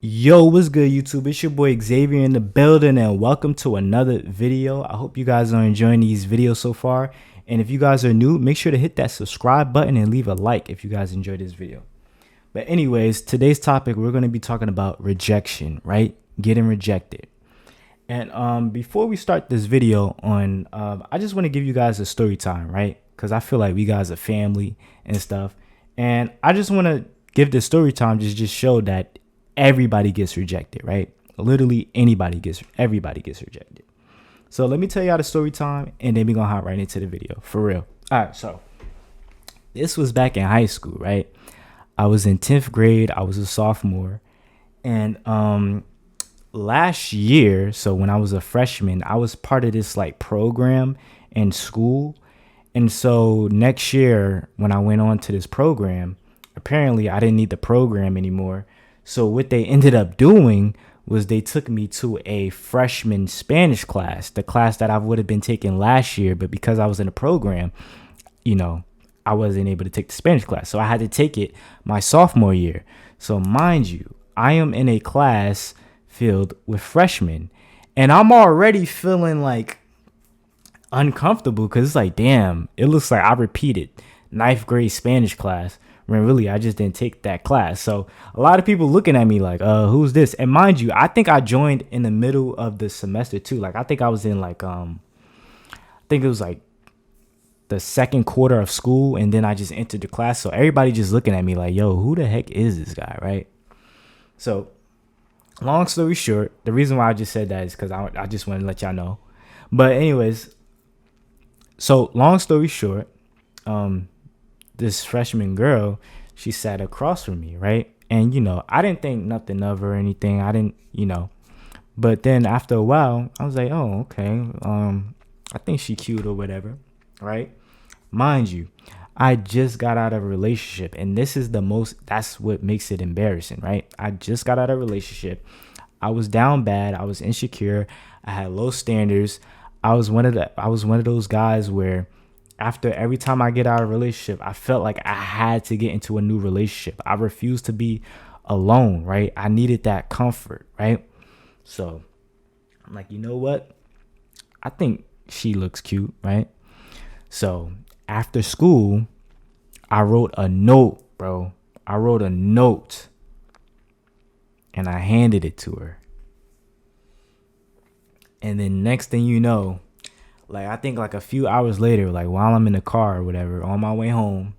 Yo, what's good, YouTube? It's your boy Xavier in the building, and welcome to another video. I hope you guys are enjoying these videos so far. And if you guys are new, make sure to hit that subscribe button and leave a like if you guys enjoyed this video. But anyways, today's topic, we're going to be talking about rejection, right? Getting rejected. And before we start this video on, I just want to give you guys a story time, right? Because I feel like we guys are family and stuff. And I just want to give this story time just show that everybody gets rejected, right? Literally everybody gets rejected. So let me tell y'all the story time, and then we're gonna hop right into the video for real. All right, so this was back in high school, right? I was in 10th grade. I was a sophomore, and last year, so when I was a freshman, I was part of this like program in school. And so next year when I went on to this program, apparently I didn't need the program anymore. So what they ended up doing was they took me to a freshman Spanish class, the class that I would have been taking last year. But because I was in a program, I wasn't able to take the Spanish class. So I had to take it my sophomore year. So mind you, I am in a class filled with freshmen, and I'm already feeling like uncomfortable because it's like, damn, it looks like I repeated ninth grade Spanish class when really I just didn't take that class. So a lot of people looking at me like, who's this? And mind you, I think I joined in the middle of the semester too. Like I think I was in like I think it was like the second quarter of school, and then I just entered the class. So everybody just looking at me like, yo, who the heck is this guy, right? So long story short, the reason why I just said that is because I just want to let y'all know. But anyways, so long story short, this freshman girl, she sat across from me, right? And I didn't think nothing of her or anything. I didn't, but then after a while, I was like, oh, okay. I think she cute or whatever, right? Mind you, I just got out of a relationship, and that's what makes it embarrassing, right? I just got out of a relationship. I was down bad. I was insecure. I had low standards. I was one of those guys where after every time I get out of a relationship, I felt like I had to get into a new relationship. I refused to be alone, right? I needed that comfort, right? So I'm like, you know what? I think she looks cute, right? So after school, I wrote a note, bro. I wrote a note and I handed it to her. And then next thing you know, like I think like a few hours later, like while I'm in the car or whatever, on my way home,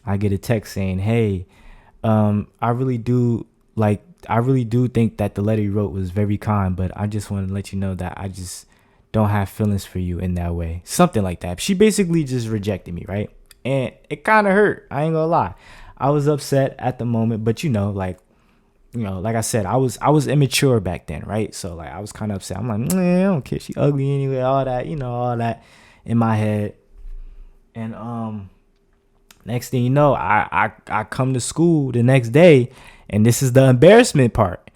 I get a text saying, hey, I really do think that the letter you wrote was very kind, but I just want to let you know that I just don't have feelings for you in that way. Something like that. She basically just rejected me, right? And it kind of hurt. I ain't gonna lie. I was upset at the moment, but like I said, I was immature back then, right? So like I was kind of upset. I'm like, I don't care. She ugly anyway. All that in my head. And next thing you know, I come to school the next day, and this is the embarrassment part,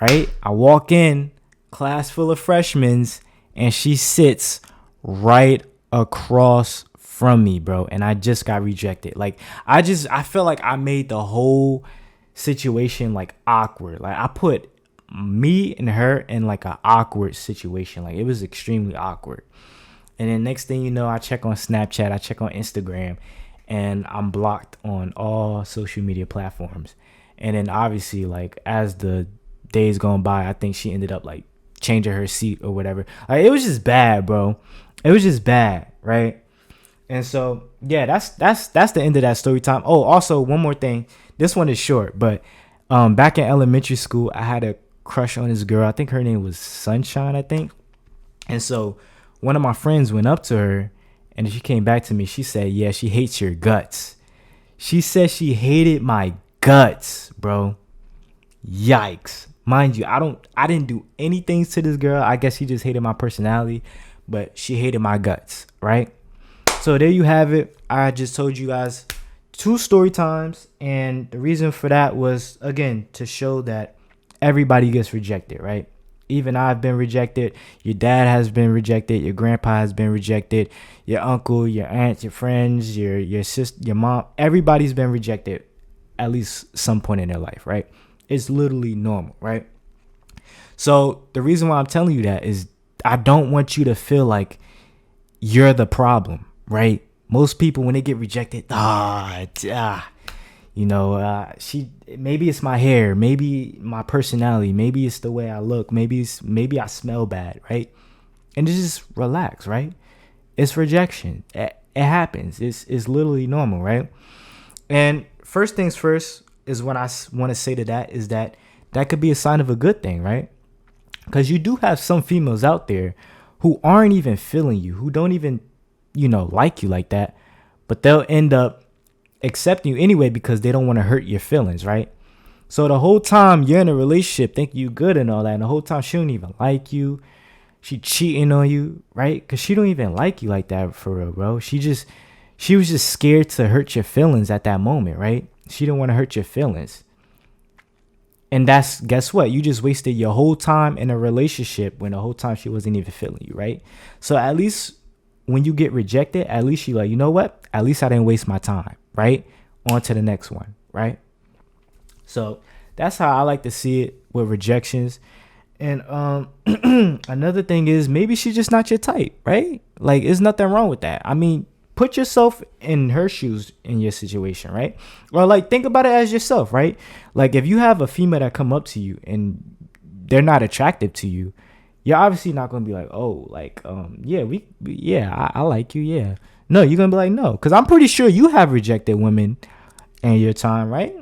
right? I walk in, class full of freshmen, and she sits right across from me, bro. And I just got rejected. Like I felt like I made the whole situation like awkward. Like I put me and her in like an awkward situation. Like it was extremely awkward. And then next thing you know, I check on Snapchat, I check on Instagram, and I'm blocked on all social media platforms. And then obviously, like as the days gone by, I think she ended up like changing her seat or whatever. Like it was just bad, bro. It was just bad, right? And so yeah, that's the end of that story time. Oh, also one more thing. This one is short, but back in elementary school, I had a crush on this girl. I think her name was Sunshine, I think. And so one of my friends went up to her, and she came back to me. She said, yeah, she hates your guts. She said she hated my guts, bro. Yikes. Mind you, I didn't do anything to this girl. I guess she just hated my personality, but she hated my guts, right? So there you have it. I just told you guys 2 story times, and the reason for that was, again, to show that everybody gets rejected, right? Even I've been rejected. Your dad has been rejected. Your grandpa has been rejected. Your uncle, your aunt, your friends, your sister, your mom. Everybody's been rejected at least some point in their life, right? It's literally normal, right? So the reason why I'm telling you that is I don't want you to feel like you're the problem, right? Most people, when they get rejected, she, maybe it's my hair, maybe my personality, maybe it's the way I look, maybe I smell bad, right? And just relax, right? It's rejection. It happens. It's literally normal, right? And first things first is what I want to say to that is that could be a sign of a good thing, right? Because you do have some females out there who aren't even feeling you, who don't even, like you like that, but they'll end up accepting you anyway because they don't want to hurt your feelings, right? So the whole time you're in a relationship, think you good and all that, and the whole time she don't even like you, she cheating on you, right? Because she don't even like you like that for real, bro. She was just scared to hurt your feelings at that moment, right? She didn't want to hurt your feelings. And guess what? You just wasted your whole time in a relationship when the whole time she wasn't even feeling you, right? So at least when you get rejected, at least you like, you know what? At least I didn't waste my time, right? On to the next one, right? So that's how I like to see it with rejections. And another thing is maybe she's just not your type, right? Like, there's nothing wrong with that. I mean, put yourself in her shoes in your situation, right? Or like think about it as yourself, right? Like if you have a female that come up to you and they're not attractive to you, you're obviously not gonna be like, oh, like I like you, yeah. No, you're gonna be like, no, because I'm pretty sure you have rejected women in your time, right?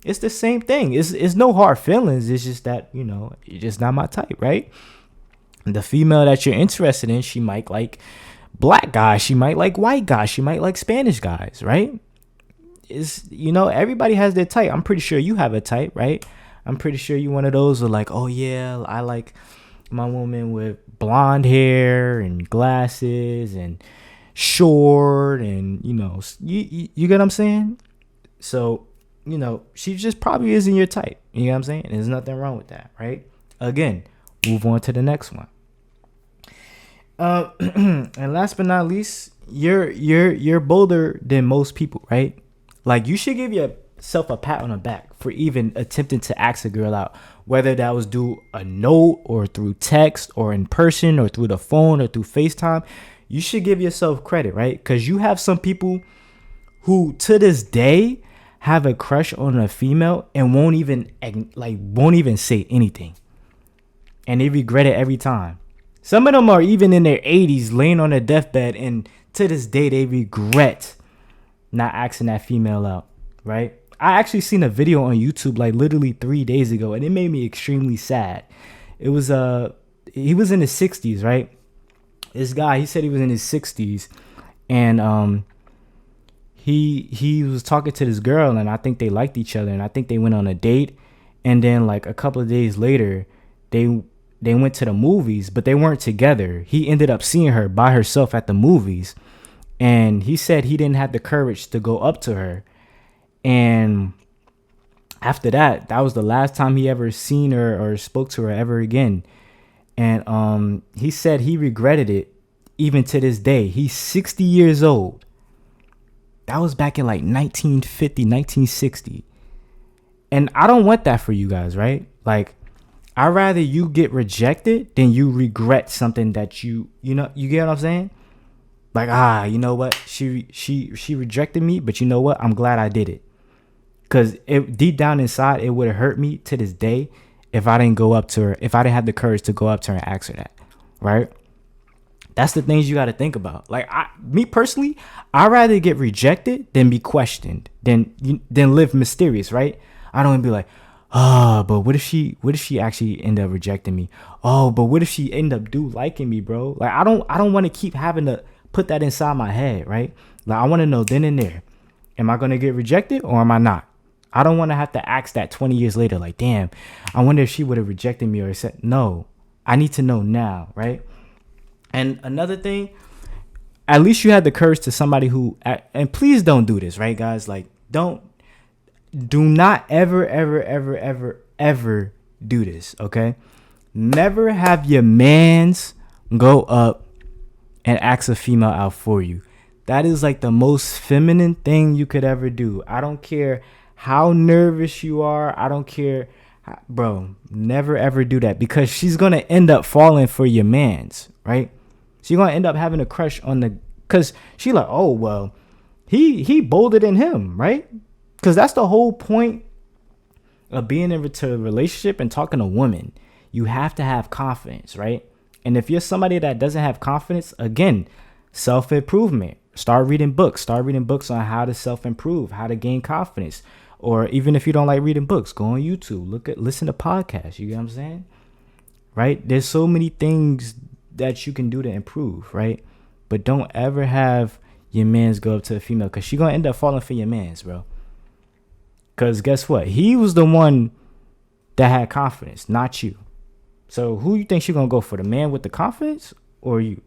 It's the same thing. It's no hard feelings. It's just that you're just not my type, right? And the female that you're interested in, she might like black guys, she might like white guys, she might like Spanish guys, right? Everybody has their type. I'm pretty sure you have a type, right? I'm pretty sure you one of those are like, oh yeah, I like my woman with blonde hair and glasses and short and you get what I'm saying? So she just probably isn't your type. You know what I'm saying? There's nothing wrong with that, right? Again, move on to the next one. And last but not least, you're bolder than most people, right? Like you should give yourself a pat on the back for even attempting to ask a girl out, whether that was through a note or through text or in person or through the phone or through FaceTime. You should give yourself credit, right? Because you have some people who to this day have a crush on a female and won't even say anything, and they regret it every time. Some of them are even in their 80s laying on their deathbed, and to this day they regret not asking that female out, right? I actually seen a video on YouTube like literally 3 days ago, and it made me extremely sad. It was he was in his 60s, right? This guy, he said he was in his 60s, and he was talking to this girl, and I think they liked each other, and I think they went on a date, and then like a couple of days later they went to the movies, but they weren't together. He ended up seeing her by herself at the movies, and he said he didn't have the courage to go up to her. And after that was the last time he ever seen her or spoke to her ever again. And he said he regretted it even to this day. He's 60 years old. That was back in like 1950, 1960. And I don't want that for you guys, right? Like, I'd rather you get rejected than you regret something that you get what I'm saying? Like, you know what? She rejected me, but you know what? I'm glad I did it. Because deep down inside, it would have hurt me to this day if I didn't go up to her, if I didn't have the courage to go up to her and ask her that, right? That's the things you got to think about. Like, me personally, I'd rather get rejected than be questioned, than live mysterious, right? I don't want to be like, but what if she actually end up rejecting me? Oh, but what if she end up liking me, bro? Like, I don't want to keep having to put that inside my head, right? Like, I want to know then and there, am I going to get rejected or am I not? I don't want to have to ask that 20 years later, like, damn, I wonder if she would have rejected me or said, no, I need to know now, right? And another thing, at least you had the courage to somebody who, and please don't do this, right, guys? Like, do not ever do this, okay? Never have your mans go up and ask a female out for you. That is like the most feminine thing you could ever do. I don't care how nervous you are. I don't care. Bro, never ever do that, because she's going to end up falling for your mans, right? She's going to end up having a crush on the, because she like, oh, well, he bolder than him, right? Because that's the whole point of being into a relationship and talking to women. You have to have confidence, right? And if you're somebody that doesn't have confidence, again, self-improvement. Start reading books on how to self-improve, how to gain confidence. Or even if you don't like reading books, go on YouTube, listen to podcasts. You get what I'm saying? Right? There's so many things that you can do to improve, right? But don't ever have your mans go up to a female, because she's going to end up falling for your mans, bro. Because guess what? He was the one that had confidence, not you. So who you think she's going to go for, the man with the confidence or you?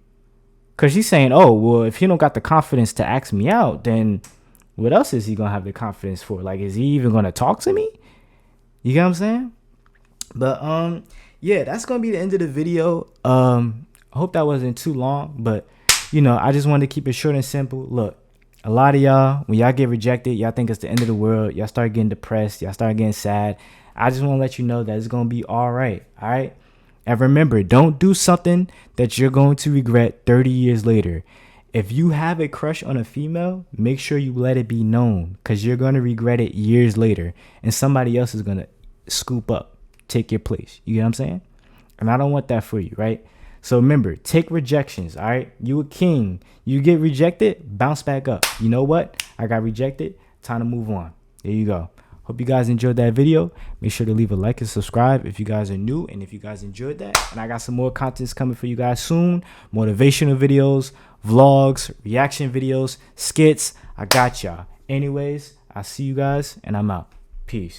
Because she's saying, oh, well, if he don't got the confidence to ask me out, then what else is he going to have the confidence for? Like, is he even going to talk to me? You get what I'm saying? But, yeah, that's going to be the end of the video. I hope that wasn't too long, but, you know, I just wanted to keep it short and simple. Look, a lot of y'all, when y'all get rejected, y'all think it's the end of the world. Y'all start getting depressed. Y'all start getting sad. I just want to let you know that it's going to be all right. All right. And remember, don't do something that you're going to regret 30 years later. If you have a crush on a female, make sure you let it be known, because you're going to regret it years later, and somebody else is going to scoop up, take your place. You get what I'm saying? And I don't want that for you, right? So remember, take rejections, all right? You a king. You get rejected, bounce back up. You know what? I got rejected. Time to move on. There you go. Hope you guys enjoyed that video. Make sure to leave a like and subscribe if you guys are new, and if you guys enjoyed that. And I got some more contents coming for you guys soon. Motivational videos, vlogs, reaction videos, skits. I got y'all. Anyways, I'll see you guys, and I'm out. Peace.